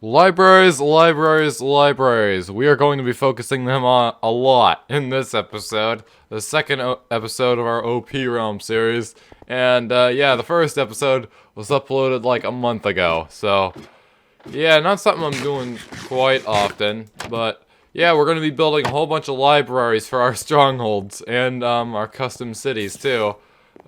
Libraries, libraries, libraries. We are going to be focusing them on a lot in this episode, the second episode of our OP Realm series. And yeah, the first episode was uploaded like a month ago. So yeah, not something I'm doing quite often, but yeah, we're going to be building a whole bunch of libraries for our strongholds and our custom cities too.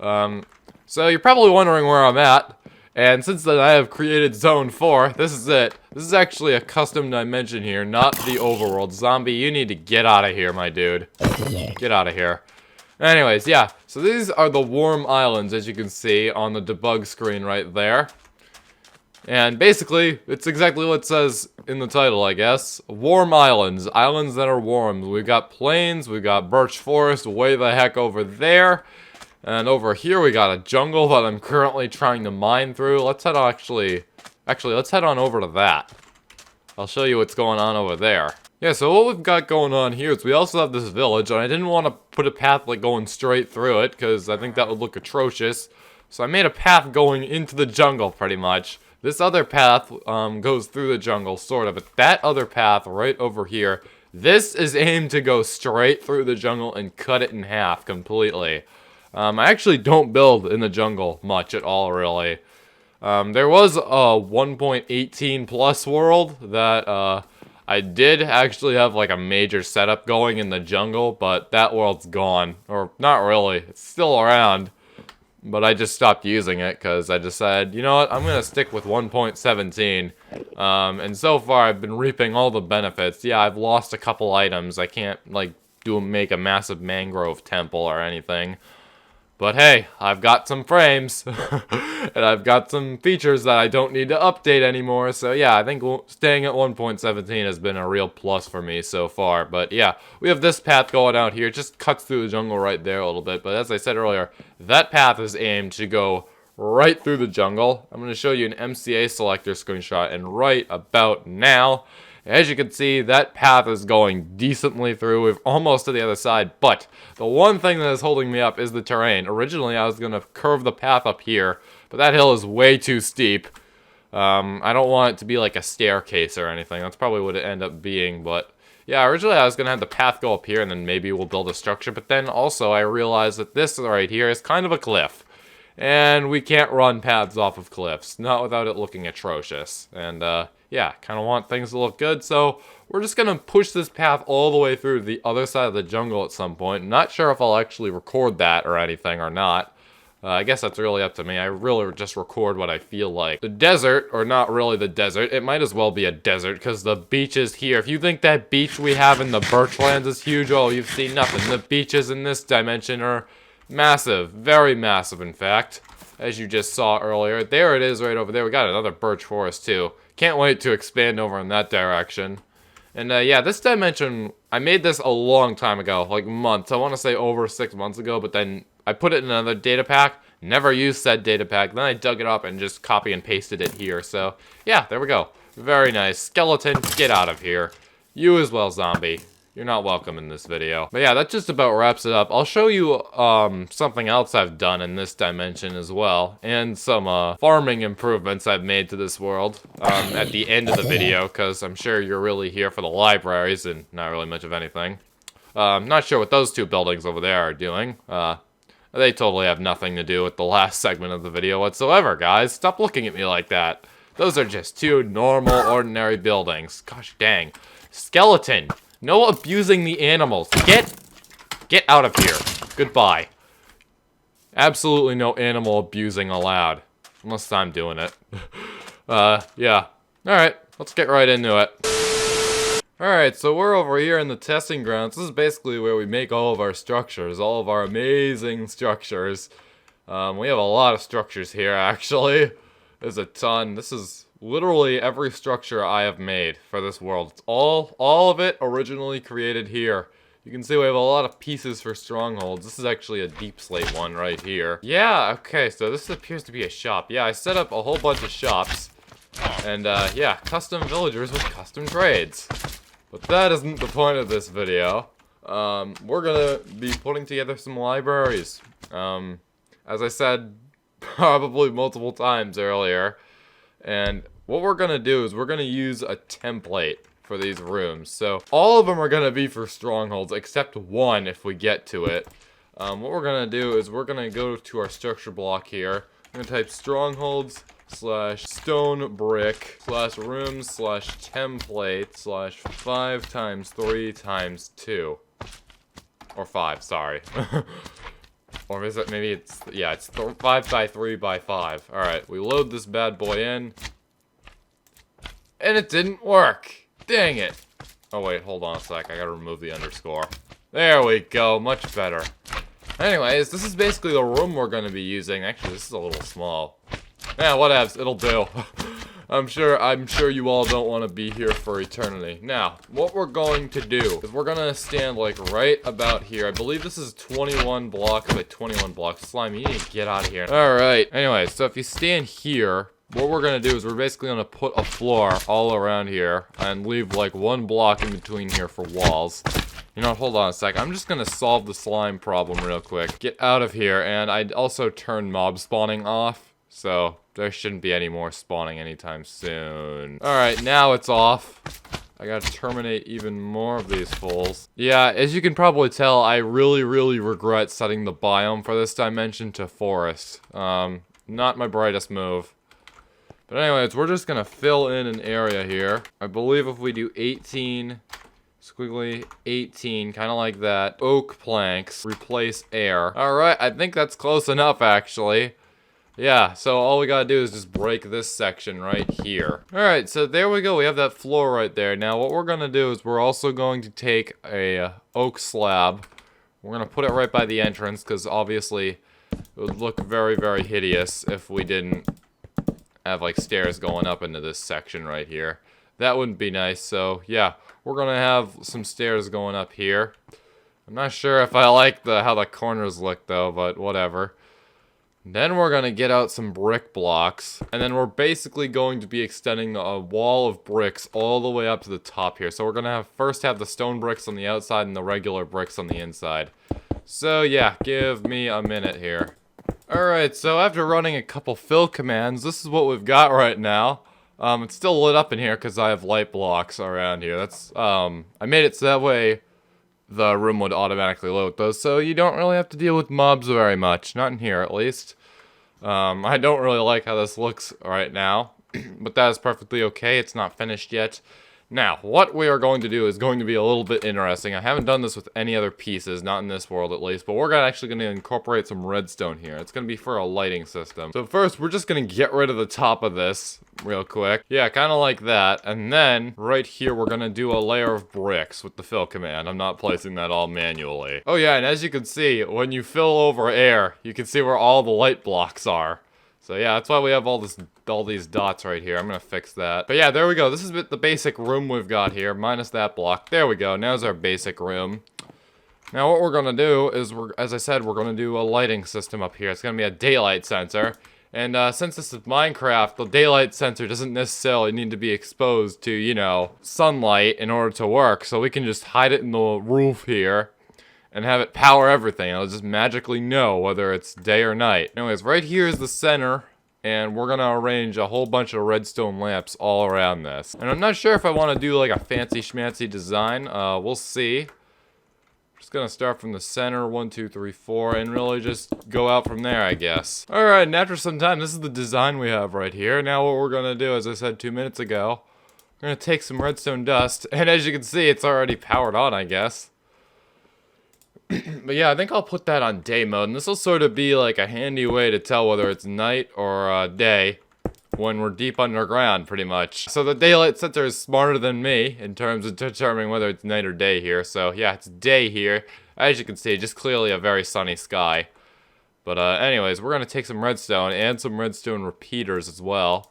So you're probably wondering where I'm at. And since then I have created Zone 4, this is it. This is actually a custom dimension here, not the overworld. Zombie, you need to get out of here, my dude. Get out of here. Anyways, yeah, so these are the warm islands, as you can see on the debug screen right there. And basically, it's exactly what it says in the title, I guess. Warm islands. Islands that are warm. We've got plains, we've got birch forest way the heck over there. And over here we got a jungle that I'm currently trying to mine through. Let's head on let's head on over to that. I'll show you what's going on over there. Yeah, so what we've got going on here is we also have this village, and I didn't want to put a path like going straight through it, because I think that would look atrocious. So I made a path going into the jungle, pretty much. This other path goes through the jungle, sort of, but that other path right over here, this is aimed to go straight through the jungle and cut it in half completely. I actually don't build in the jungle much at all, really. There was a 1.18 plus world that I did actually have like a major setup going in the jungle, but that world's gone. Or not really, it's still around. But I just stopped using it because I decided, you know what, I'm going to stick with 1.17. And so far I've been reaping all the benefits. Yeah, I've lost a couple items. I can't like make a massive mangrove temple or anything. But hey, I've got some frames, and I've got some features that I don't need to update anymore, so yeah, I think staying at 1.17 has been a real plus for me so far. But yeah, we have this path going out here, it just cuts through the jungle right there a little bit, but as I said earlier, that path is aimed to go right through the jungle. I'm going to show you an MCA selector screenshot, and right about now, as you can see, that path is going decently through. We're almost to the other side, but the one thing that is holding me up is the terrain. Originally, I was going to curve the path up here, but that hill is way too steep. I don't want it to be like a staircase or anything. That's probably what it ended up being, but yeah, originally I was going to have the path go up here, and then maybe we'll build a structure, but then also I realized that this right here is kind of a cliff. And we can't run paths off of cliffs, not without it looking atrocious. And yeah, kind of want things to look good, so we're just going to push this path all the way through the other side of the jungle at some point. Not sure if I'll actually record that or anything or not. I guess that's really up to me. I really just record what I feel like. The desert, or not really the desert, it might as well be a desert because the beach is here. If you think that beach we have in the Birchlands is huge, oh, you've seen nothing. The beaches in this dimension are massive, very massive in fact, as you just saw earlier. There it is right over there. We got another birch forest too. Can't wait to expand over in that direction. And yeah, this dimension, I made this a long time ago, like months. I want to say over 6 months ago, but then I put it in another data pack, never used said data pack, then I dug it up and just copy and pasted it here. So yeah, there we go. Very nice. Skeleton, get out of here. You as well, zombie. You're not welcome in this video. But yeah, that just about wraps it up. I'll show you something else I've done in this dimension as well, and some farming improvements I've made to this world at the end of the video, because I'm sure you're really here for the libraries and not really much of anything. I'm not sure what those two buildings over there are doing. They totally have nothing to do with the last segment of the video whatsoever, guys. Stop looking at me like that. Those are just two normal, ordinary buildings. Gosh dang. Skeleton! No abusing the animals. Get out of here. Goodbye. Absolutely no animal abusing allowed. Unless I'm doing it. Yeah. Alright, let's get right into it. Alright, so we're over here in the testing grounds. This is basically where we make all of our structures. All of our amazing structures. We have a lot of structures here, actually. There's a ton. This is literally every structure I have made for this world. It's all of it originally created here. You can see we have a lot of pieces for strongholds. This is actually a deep slate one right here. Yeah, okay, so this appears to be a shop. Yeah, I set up a whole bunch of shops. And yeah, custom villagers with custom trades. But that isn't the point of this video. We're gonna be putting together some libraries. As I said probably multiple times earlier, and what we're gonna do is we're gonna use a template for these rooms. So all of them are gonna be for strongholds, except one if we get to it. What we're gonna do is we're gonna go to our structure block here. I'm gonna type strongholds slash stonebrick slash rooms slash template slash 5 times 3 times 2. Or 5, sorry. Or is it, maybe it's, yeah, it's 5 by 3 by 5. Alright, we load this bad boy in. And it didn't work. Dang it. Oh wait, hold on a sec, I gotta remove the underscore. There we go, much better. Anyways, this is basically the room we're gonna be using. Actually, this is a little small. Yeah, whatevs, it'll do. I'm sure you all don't want to be here for eternity. Now, what we're going to do is we're gonna stand like right about here. I believe this is 21 blocks, like 21 blocks. Slime, you need to get out of here. Alright, anyway, so if you stand here, what we're gonna do is we're basically gonna put a floor all around here and leave like 1 block in between here for walls. You know what, hold on a sec. I'm just gonna solve the slime problem real quick. Get out of here, and I'd also turn mob spawning off, so there shouldn't be any more spawning anytime soon. Alright, now it's off. I gotta terminate even more of these fools. Yeah, as you can probably tell, I really regret setting the biome for this dimension to forest. Not my brightest move. But anyways, we're just gonna fill in an area here. I believe if we do 18... squiggly 18, kind of like that. Oak planks, replace air. Alright, I think that's close enough actually. Yeah, so all we gotta do is just break this section right here. Alright, so there we go, we have that floor right there. Now what we're gonna do is we're also going to take a oak slab. We're gonna put it right by the entrance, because obviously it would look very hideous if we didn't have like stairs going up into this section right here. That wouldn't be nice, so yeah. We're gonna have some stairs going up here. I'm not sure if I like how the corners look though, but whatever. Then we're gonna get out some brick blocks, and then we're basically going to be extending a wall of bricks all the way up to the top here. So we're gonna first have the stone bricks on the outside and the regular bricks on the inside. So yeah, give me a minute here. Alright, so after running a couple fill commands, this is what we've got right now. It's still lit up in here because I have light blocks around here. That's, I made it so that way the room would automatically load those, so you don't really have to deal with mobs very much. Not in here, at least. I don't really like how this looks right now, but that is perfectly okay. It's not finished yet. Now, what we are going to do is going to be a little bit interesting. I haven't done this with any other pieces, not in this world at least, but we're actually going to incorporate some redstone here. It's going to be for a lighting system. So first, we're just going to get rid of the top of this real quick. Yeah, kind of like that. And then, right here, we're going to do a layer of bricks with the fill command. I'm not placing that all manually. Oh yeah, and as you can see, when you fill over air, you can see where all the light blocks are. So yeah, that's why we have all these dots right here. I'm gonna fix that. But yeah, there we go. This is the basic room we've got here, minus that block. There we go. Now's our basic room. Now what we're gonna do is, as I said, we're gonna do a lighting system up here. It's gonna be a daylight sensor. And since this is Minecraft, the daylight sensor doesn't necessarily need to be exposed to, you know, sunlight in order to work. So we can just hide it in the roof here and have it power everything. It'll just magically know whether it's day or night. Anyways, right here is the center, and we're gonna arrange a whole bunch of redstone lamps all around this. And I'm not sure if I want to do like a fancy schmancy design. We'll see. Just gonna start from the center, 1, 2, 3, 4, and really just go out from there, I guess. Alright, and after some time, this is the design we have right here. Now what we're gonna do, as I said 2 minutes ago, we're gonna take some redstone dust, and as you can see, it's already powered on, I guess. But yeah, I think I'll put that on day mode, and this will sort of be like a handy way to tell whether it's night or day when we're deep underground, pretty much. So the daylight sensor is smarter than me in terms of determining whether it's night or day here. So yeah, it's day here. As you can see, just clearly a very sunny sky. But anyways, we're going to take some redstone and some redstone repeaters as well.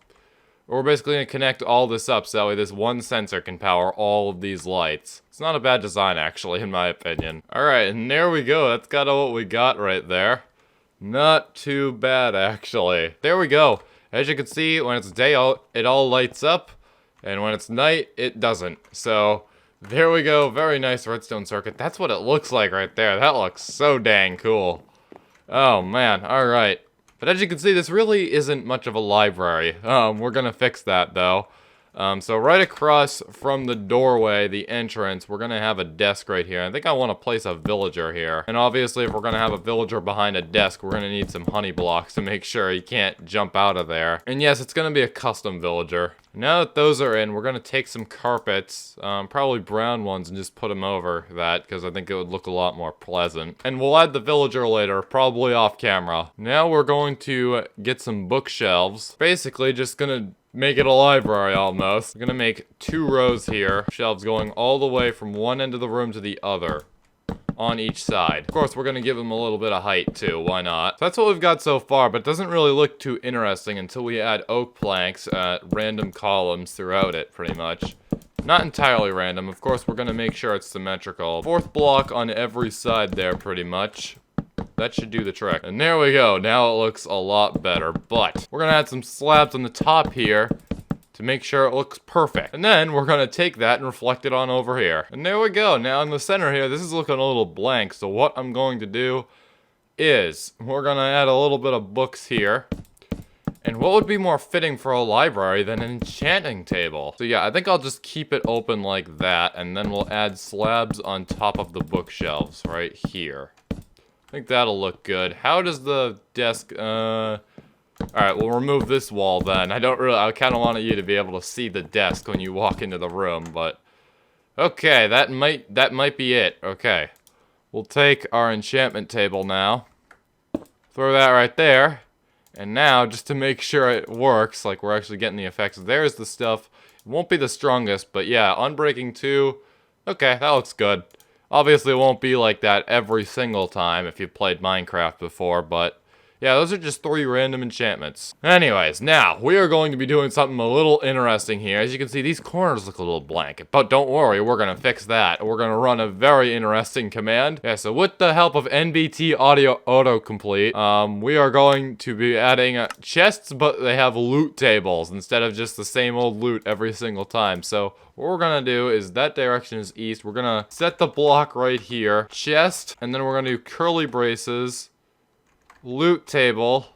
We're basically going to connect all this up so that way this one sensor can power all of these lights. It's not a bad design, actually, in my opinion. Alright, and there we go. That's kind of what we got right there. Not too bad, actually. There we go. As you can see, when it's day, it all lights up. And when it's night, it doesn't. So, there we go. Very nice redstone circuit. That's what it looks like right there. That looks so dang cool. Oh, man. Alright. But as you can see, this really isn't much of a library. We're gonna fix that though. So right across from the doorway, the entrance, we're gonna have a desk right here. I think I want to place a villager here. And obviously, if we're gonna have a villager behind a desk, we're gonna need some honey blocks to make sure he can't jump out of there. And yes, it's gonna be a custom villager. Now that those are in, we're gonna take some carpets, probably brown ones, and just put them over that, because I think it would look a lot more pleasant. And we'll add the villager later, probably off camera. Now we're going to get some bookshelves. Basically, just gonna make it a library almost. I'm gonna make 2 rows here, shelves going all the way from one end of the room to the other, on each side. Of course, we're gonna give them a little bit of height too, why not? So that's what we've got so far, but it doesn't really look too interesting until we add oak planks at random columns throughout it, pretty much. Not entirely random, of course we're gonna make sure it's symmetrical. 4th block on every side there, pretty much. That should do the trick. And there we go. Now it looks a lot better. But we're going to add some slabs on the top here to make sure it looks perfect. And then we're going to take that and reflect it on over here. And there we go. Now in the center here, this is looking a little blank. So what I'm going to do is we're going to add a little bit of books here. And what would be more fitting for a library than an enchanting table? So yeah, I think I'll just keep it open like that. And then we'll add slabs on top of the bookshelves right here. I think that'll look good. How does the desk, alright, we'll remove this wall then. I kind of wanted you to be able to see the desk when you walk into the room, but... Okay, that might be it. Okay. We'll take our enchantment table now. Throw that right there. And now, just to make sure it works, like we're actually getting the effects, there's the stuff. It won't be the strongest, but yeah, Unbreaking 2. Okay, that looks good. Obviously, it won't be like that every single time if you've played Minecraft before, but yeah, those are just 3 random enchantments. Anyways, now, we are going to be doing something a little interesting here. As you can see, these corners look a little blank, but don't worry, we're going to fix that. We're going to run a very interesting command. Yeah, so with the help of NBT Audio Autocomplete, we are going to be adding chests, but they have loot tables instead of just the same old loot every single time. So what we're gonna do is that direction is east. We're gonna set the block right here, chest, and then we're gonna do curly braces, loot table,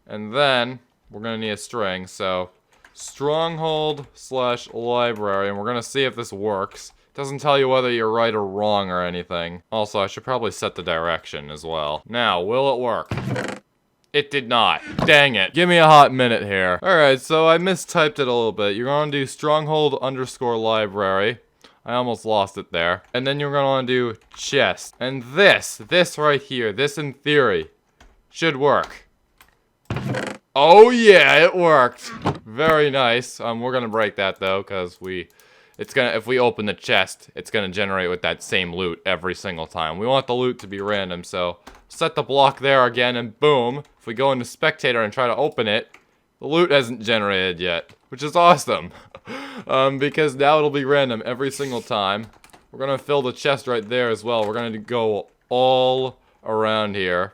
and then we're gonna need a string. So stronghold / library, and we're gonna see if this works. It doesn't tell you whether you're right or wrong or anything. Also, I should probably set the direction as well. Now, will it work? It did not. Dang it. Give me a hot minute here. Alright, so I mistyped it a little bit. You're going to do stronghold _ library. I almost lost it there. And then you're going to want to do chest. And this right here, this in theory, should work. Oh yeah, it worked. Very nice. We're going to break that though, because if we open the chest, it's gonna generate with that same loot every single time. We want the loot to be random, so set the block there again, and boom. If we go into spectator and try to open it, the loot hasn't generated yet, which is awesome. Because now it'll be random every single time. We're gonna fill the chest right there as well. We're gonna go all around here.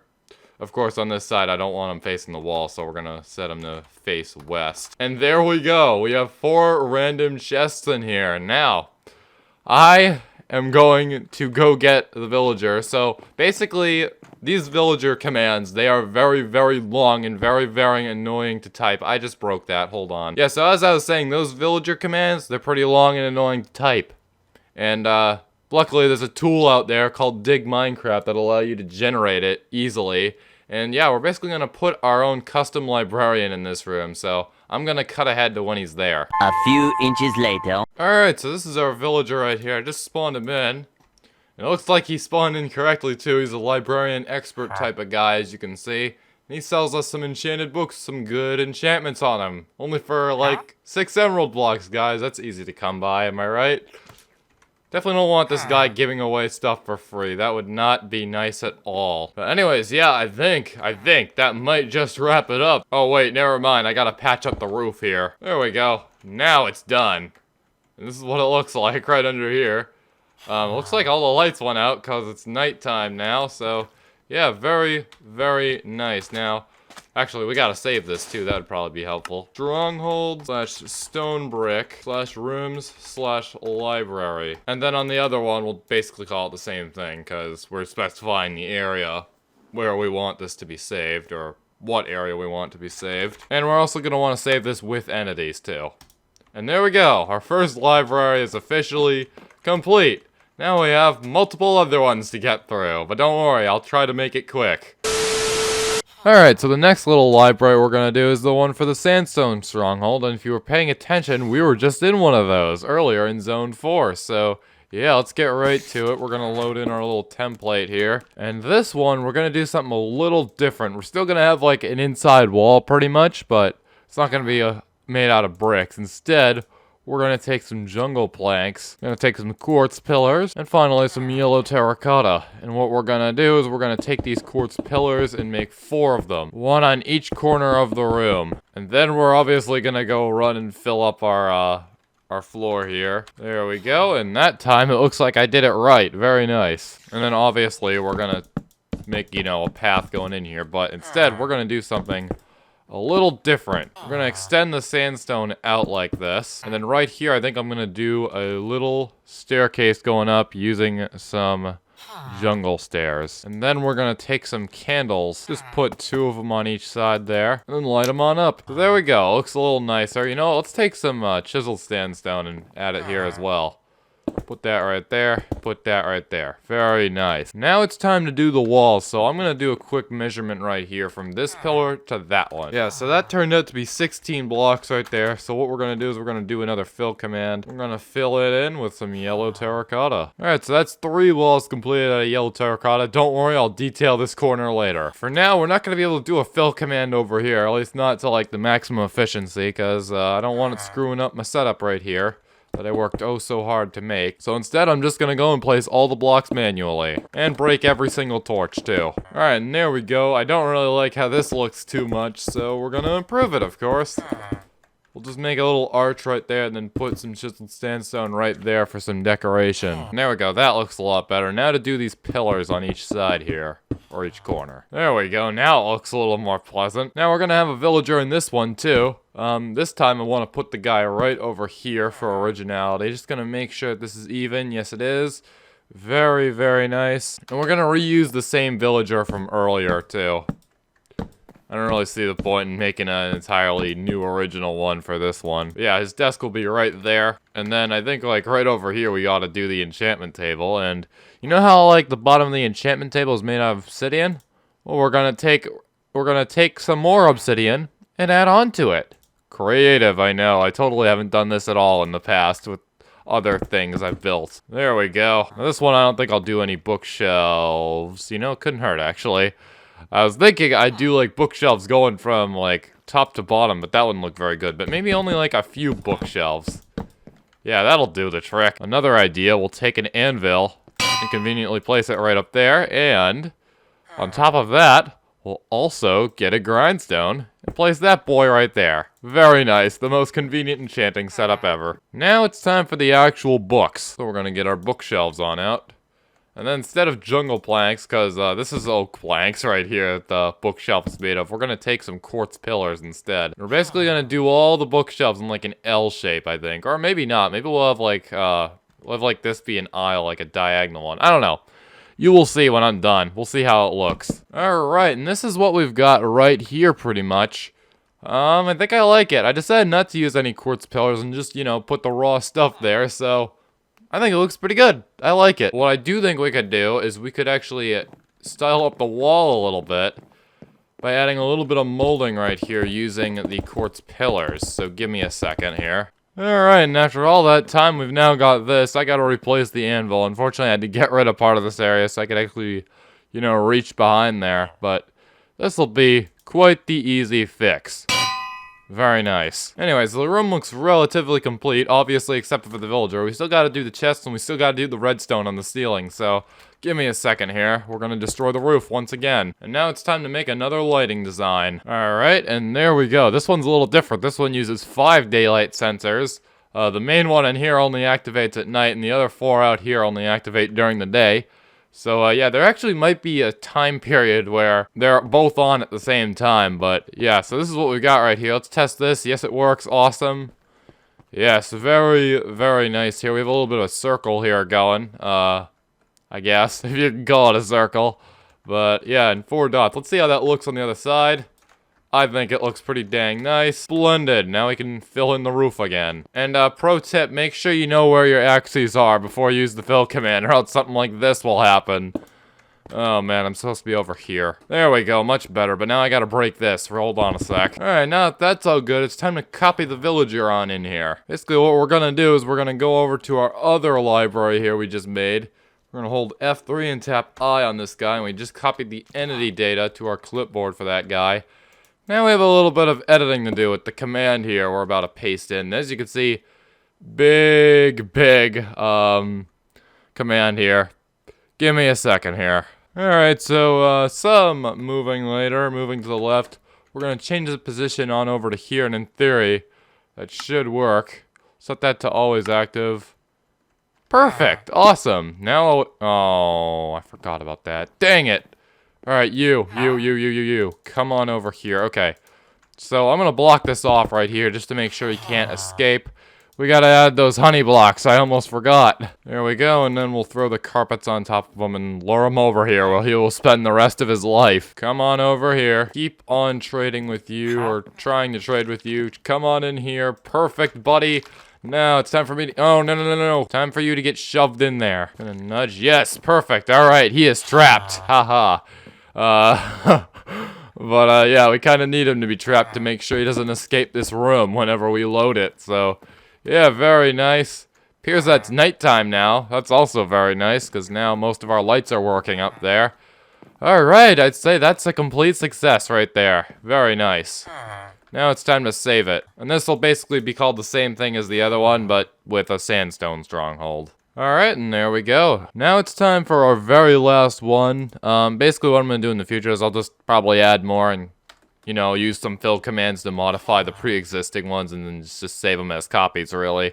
Of course, on this side, I don't want them facing the wall, so we're gonna set them to face west. And there we go. We have 4 random chests in here. Now, I am going to go get the villager. So, basically, these villager commands, they are very, very long and very, very annoying to type. I just broke that. Hold on. Yeah, so as I was saying, those villager commands, they're pretty long and annoying to type. And, luckily, there's a tool out there called Dig Minecraft that'll allow you to generate it easily. And yeah, we're basically going to put our own custom librarian in this room, so I'm going to cut ahead to when he's there. A few inches later. Alright, so this is our villager right here. I just spawned him in. And it looks like he spawned in correctly too. He's a librarian expert type of guy, as you can see. And he sells us some enchanted books, some good enchantments on them. Only for like 6 emerald blocks, guys. That's easy to come by, am I right? Definitely don't want this guy giving away stuff for free. That would not be nice at all. But anyways, yeah, I think that might just wrap it up. Oh wait, never mind. I gotta patch up the roof here. There we go. Now it's done. And this is what it looks like right under here. Looks like all the lights went out because it's nighttime now. So yeah, very, very nice. Now, actually, we gotta save this too. That would probably be helpful. Stronghold / Stonebrick / rooms / library. And then on the other one, we'll basically call it the same thing because we're specifying the area where we want this to be saved, or what area we want to be saved. And we're also going to want to save this with entities too. And there we go. Our first library is officially complete. Now we have multiple other ones to get through. But don't worry, I'll try to make it quick. Alright, so the next little library we're going to do is the one for the Sandstone Stronghold. And if you were paying attention, we were just in one of those earlier in Zone 4. So yeah, let's get right to it. We're going to load in our little template here. And this one, we're going to do something a little different. We're still going to have like an inside wall pretty much, but it's not going to be made out of bricks. Instead, we're going to take some jungle planks, going to take some quartz pillars, and finally some yellow terracotta. And what we're going to do is we're going to take these quartz pillars and make 4 of them. 1 on each corner of the room. And then we're obviously going to go run and fill up our floor here. There we go, and that time it looks like I did it right. Very nice. And then obviously we're gonna make, you know, a path going in here, but instead we're gonna do something a little different. We're gonna extend the sandstone out like this, and then right here I think I'm gonna do a little staircase going up using some jungle stairs. And then we're gonna take some candles, just put 2 of them on each side there, and then light them on up. So there we go, looks a little nicer. You know, let's take some chiseled sandstone and add it here as well. Put that right there, put that right there. Very nice. Now it's time to do the walls, so I'm gonna do a quick measurement right here from this pillar to that one. Yeah, so that turned out to be 16 blocks right there. So what we're gonna do is we're gonna do another fill command. We're gonna fill it in with some yellow terracotta. Alright, so that's 3 walls completed out of yellow terracotta. Don't worry, I'll detail this corner later. For now, we're not gonna be able to do a fill command over here, at least not to like the maximum efficiency, because I don't want it screwing up my setup right here that I worked oh so hard to make. So instead, I'm just gonna go and place all the blocks manually. And break every single torch, too. Alright, and there we go. I don't really like how this looks too much, so we're gonna improve it, of course. We'll just make a little arch right there and then put some chiseled sandstone right there for some decoration. And there we go, that looks a lot better. Now to do these pillars on each side here, or each corner. There we go, now it looks a little more pleasant. Now we're gonna have a villager in this one too. This time I want to put the guy right over here for originality. Just gonna make sure that this is even. Yes, it is. Very, very nice. And we're gonna reuse the same villager from earlier too. I don't really see the point in making an entirely new original one for this one. But yeah, his desk will be right there. And then I think like right over here we ought to do the enchantment table. And you know how like the bottom of the enchantment table is made out of obsidian? Well, we're gonna take some more obsidian and add on to it. Creative, I know. I totally haven't done this at all in the past with other things I've built. There we go. Now, this one I don't think I'll do any bookshelves. You know, it couldn't hurt actually. I was thinking I'd do like bookshelves going from like top to bottom, but that wouldn't look very good. But maybe only like a few bookshelves. Yeah, that'll do the trick. Another idea, we'll take an anvil and conveniently place it right up there. And on top of that, we'll also get a grindstone and place that boy right there. Very nice, the most convenient enchanting setup ever. Now it's time for the actual books. So we're gonna get our bookshelves on out. And then instead of jungle planks, because this is oak planks right here that the bookshelf is made of, we're going to take some quartz pillars instead. We're basically going to do all the bookshelves in like an L shape, I think. Or maybe not. Maybe we'll have like this be an aisle, like a diagonal one. I don't know. You will see when I'm done. We'll see how it looks. Alright, and this is what we've got right here pretty much. I think I like it. I decided not to use any quartz pillars and just, you know, put the raw stuff there, so I think it looks pretty good. I like it. What I do think we could do is we could actually style up the wall a little bit by adding a little bit of molding right here using the quartz pillars. So give me a second here. Alright, and after all that time, we've now got this. I gotta replace the anvil. Unfortunately, I had to get rid of part of this area so I could actually, you know, reach behind there. But this'll be quite the easy fix. Very nice. Anyways, the room looks relatively complete, obviously except for the villager. We still gotta do the chests and we still gotta do the redstone on the ceiling, so give me a second here. We're gonna destroy the roof once again. And now it's time to make another lighting design. Alright, and there we go. This one's a little different. This one uses 5 daylight sensors. The main one in here only activates at night, and the other 4 out here only activate during the day. So, yeah, there actually might be a time period where they're both on at the same time, but, yeah, so this is what we got right here. Let's test this. Yes, it works. Awesome. Yes, very, very nice here. We have a little bit of a circle here going, I guess, if you can call it a circle. But, yeah, and 4 dots. Let's see how that looks on the other side. I think it looks pretty dang nice. Splendid. Now we can fill in the roof again. And pro tip, make sure you know where your axes are before you use the fill command, or else something like this will happen. Oh man, I'm supposed to be over here. There we go, much better, but now I gotta break this. Hold on a sec. Alright, now that that's all good, it's time to copy the villager on in here. Basically what we're gonna do is we're gonna go over to our other library here we just made. We're gonna hold F3 and tap I on this guy, and we just copied the entity data to our clipboard for that guy. Now we have a little bit of editing to do with the command here we're about to paste in. As you can see, big command here. Give me a second here. Alright, so some moving later, moving to the left. We're going to change the position on over to here, and in theory, that should work. Set that to always active. Perfect! Awesome! Now, oh, I forgot about that. Dang it! Alright, you. Come on over here. Okay. So I'm going to block this off right here just to make sure he can't escape. We gotta add those honey blocks. I almost forgot. There we go, and then we'll throw the carpets on top of him and lure him over here where he will spend the rest of his life. Come on over here. Keep on trading with you, or trying to trade with you. Come on in here. Perfect, buddy. Now it's time for me to... Oh, no. Time for you to get shoved in there. Gonna nudge. Yes, perfect. Alright, he is trapped. Haha. But, yeah, we kind of need him to be trapped to make sure he doesn't escape this room whenever we load it, so... Yeah, very nice. Appears that it's nighttime now. That's also very nice, because now most of our lights are working up there. Alright, I'd say that's a complete success right there. Very nice. Now it's time to save it. And this will basically be called the same thing as the other one, but with a sandstone stronghold. Alright, and there we go. Now it's time for our very last one. Basically what I'm going to do in the future is I'll just probably add more and, you know, use some fill commands to modify the pre-existing ones and then just save them as copies, really.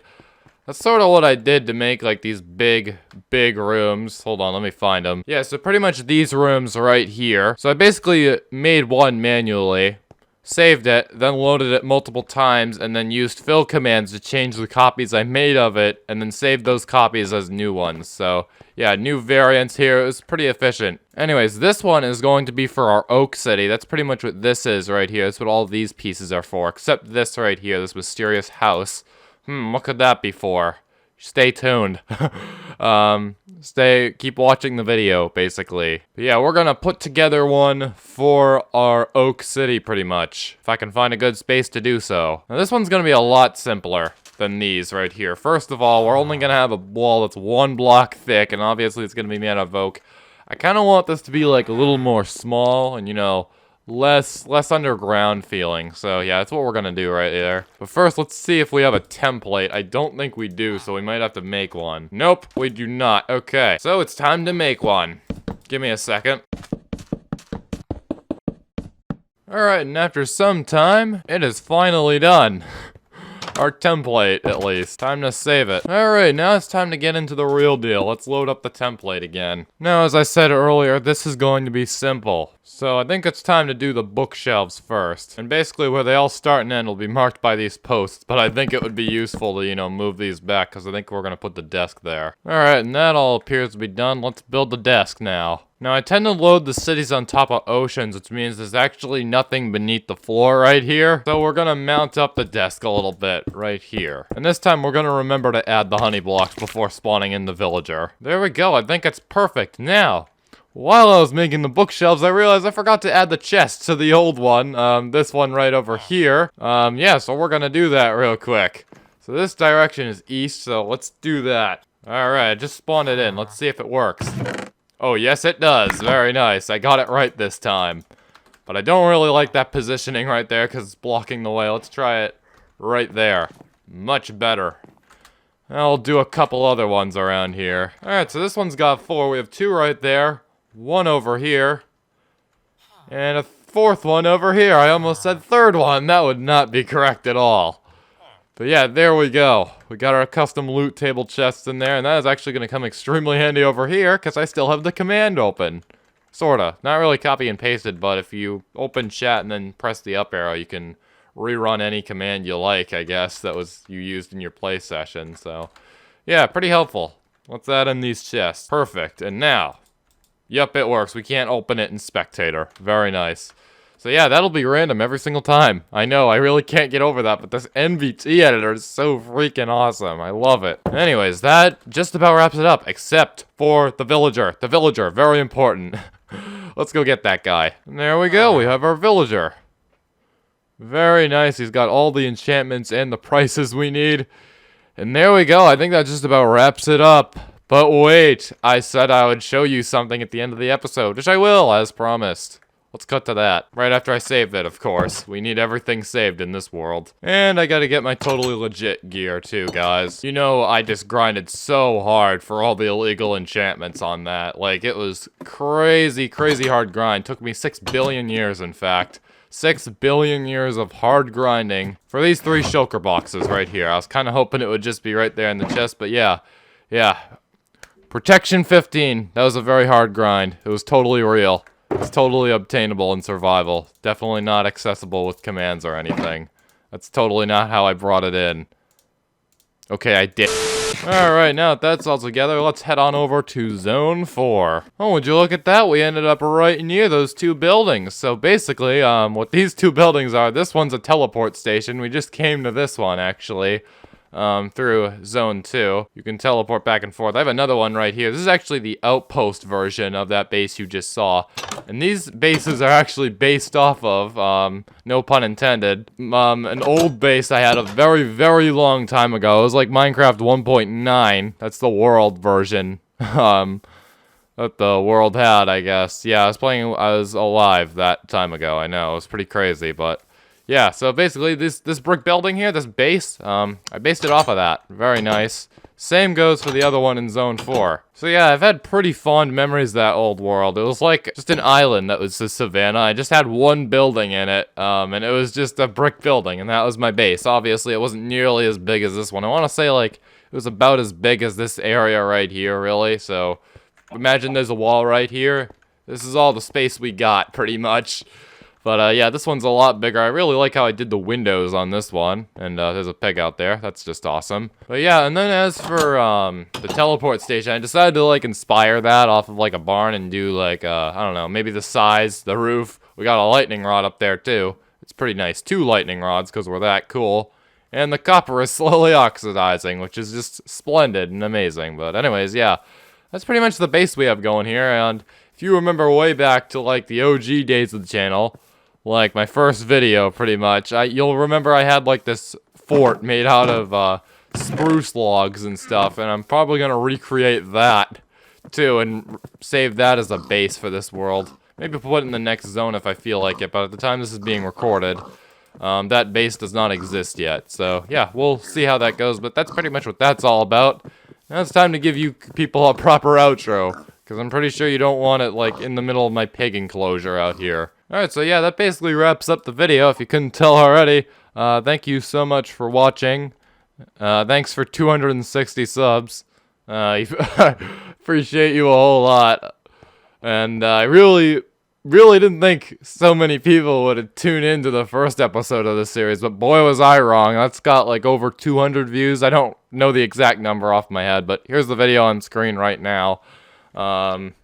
That's sort of what I did to make, like, these big rooms. Hold on, let me find them. Yeah, so pretty much these rooms right here. So I basically made one manually, saved it, then loaded it multiple times, and then used fill commands to change the copies I made of it, and then saved those copies as new ones. So, yeah, new variants here. It was pretty efficient. Anyways, this one is going to be for our Oak City. That's pretty much what this is right here. That's what all these pieces are for, except this right here, this mysterious house. What could that be for? Stay tuned. Keep watching the video, basically. But yeah, we're gonna put together one for our Oak City, pretty much. If I can find a good space to do so. Now, this one's gonna be a lot simpler than these right here. First of all, we're only gonna have a wall that's 1 block thick, and obviously it's gonna be made of oak. I kinda want this to be, like, a little more small, and, you know, less underground feeling. So yeah, that's what we're gonna do right there. But first, let's see if we have a template. I don't think we do, so we might have to make one. Nope, we do not. Okay, so it's time to make one. Give me a second. Alright, and after some time, it is finally done. Our template, at least. Time to save it. Alright, now it's time to get into the real deal. Let's load up the template again. Now, as I said earlier, this is going to be simple. So I think it's time to do the bookshelves first. And basically where they all start and end will be marked by these posts, but I think it would be useful to, you know, move these back, because I think we're going to put the desk there. Alright, and that all appears to be done. Let's build the desk now. Now, I tend to load the cities on top of oceans, which means there's actually nothing beneath the floor right here. So we're gonna mount up the desk a little bit right here. And this time we're gonna remember to add the honey blocks before spawning in the villager. There we go, I think it's perfect. Now, while I was making the bookshelves, I realized I forgot to add the chest to the old one. This one right over here. Yeah, so we're gonna do that real quick. So this direction is east, so let's do that. Alright, just spawn it in. Let's see if it works. Oh, yes it does. Very nice. I got it right this time. But I don't really like that positioning right there because it's blocking the way. Let's try it right there. Much better. I'll do a couple other ones around here. Alright, so this one's got 4. We have 2 right there. 1 over here. And a 4th one over here. I almost said 3rd one. That would not be correct at all. But yeah, there we go. We got our custom loot table chests in there, and that is actually going to come extremely handy over here, because I still have the command open. Sorta. Not really copy and pasted, but if you open chat and then press the up arrow, you can rerun any command you like, I guess, that was you used in your play session. So, yeah, pretty helpful. Let's add in these chests. Perfect. And now, yep, it works. We can't open it in Spectator. Very nice. So yeah, that'll be random every single time. I know, I really can't get over that, but this NVT editor is so freaking awesome. I love it. Anyways, that just about wraps it up, except for the villager. The villager, very important. Let's go get that guy. And there we go, we have our villager. Very nice, he's got all the enchantments and the prices we need. And there we go, I think that just about wraps it up. But wait, I said I would show you something at the end of the episode, which I will, as promised. Let's cut to that. Right after I saved it, of course. We need everything saved in this world. And I gotta get my totally legit gear too, guys. You know, I just grinded so hard for all the illegal enchantments on that. Like, it was crazy, crazy hard grind. Took me 6 billion years, in fact. 6 billion years of hard grinding for these 3 shulker boxes right here. I was kind of hoping it would just be right there in the chest, but yeah. Protection 15. That was a very hard grind. It was totally real. It's totally obtainable in survival. Definitely not accessible with commands or anything. That's totally not how I brought it in. Okay, I did. Alright, now that that's all together, let's head on over to Zone 4. Oh, would you look at that? We ended up right near those 2 buildings. So basically, what these 2 buildings are, this one's a teleport station. We just came to this one, actually. Through Zone 2. You can teleport back and forth. I have another one right here. This is actually the outpost version of that base you just saw. And these bases are actually based off of, no pun intended, an old base I had a very, very long time ago. It was like Minecraft 1.9. That's the world version, that the world had, I guess. Yeah, I was alive that time ago. I know, it was pretty crazy, but yeah, so basically this brick building here, this base, I based it off of that. Very nice. Same goes for the other one in Zone 4. So yeah, I've had pretty fond memories of that old world. It was like just an island that was the savannah. I just had one building in it, and it was just a brick building, and that was my base. Obviously, it wasn't nearly as big as this one. I want to say, like, it was about as big as this area right here, really. So imagine there's a wall right here. This is all the space we got, pretty much. But yeah, this one's a lot bigger. I really like how I did the windows on this one. And there's a pig out there. That's just awesome. But yeah, and then as for the teleport station, I decided to like inspire that off of like a barn and do like, I don't know, maybe the size, the roof. We got a lightning rod up there too. It's pretty nice. 2 lightning rods because we're that cool. And the copper is slowly oxidizing, which is just splendid and amazing. But anyways, yeah, that's pretty much the base we have going here. And if you remember way back to like the OG days of the channel, like my first video, pretty much. You'll remember I had like this fort made out of spruce logs and stuff, and I'm probably gonna recreate that too and save that as a base for this world. Maybe put it in the next zone if I feel like it, but at the time this is being recorded, that base does not exist yet. So yeah, we'll see how that goes, but that's pretty much what that's all about. Now it's time to give you people a proper outro, because I'm pretty sure you don't want it like in the middle of my pig enclosure out here. Alright, so yeah, that basically wraps up the video, if you couldn't tell already. Thank you so much for watching. Thanks for 260 subs. Appreciate you a whole lot. And I really didn't think so many people would tune into the first episode of this series, but boy was I wrong. That's got like over 200 views. I don't know the exact number off my head, but here's the video on screen right now.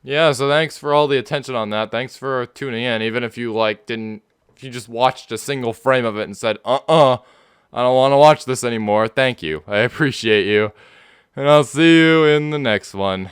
Yeah, so thanks for all the attention on that. Thanks for tuning in, even if you if you just watched a single frame of it and said, I don't want to watch this anymore. Thank you. I appreciate you. And I'll see you in the next one.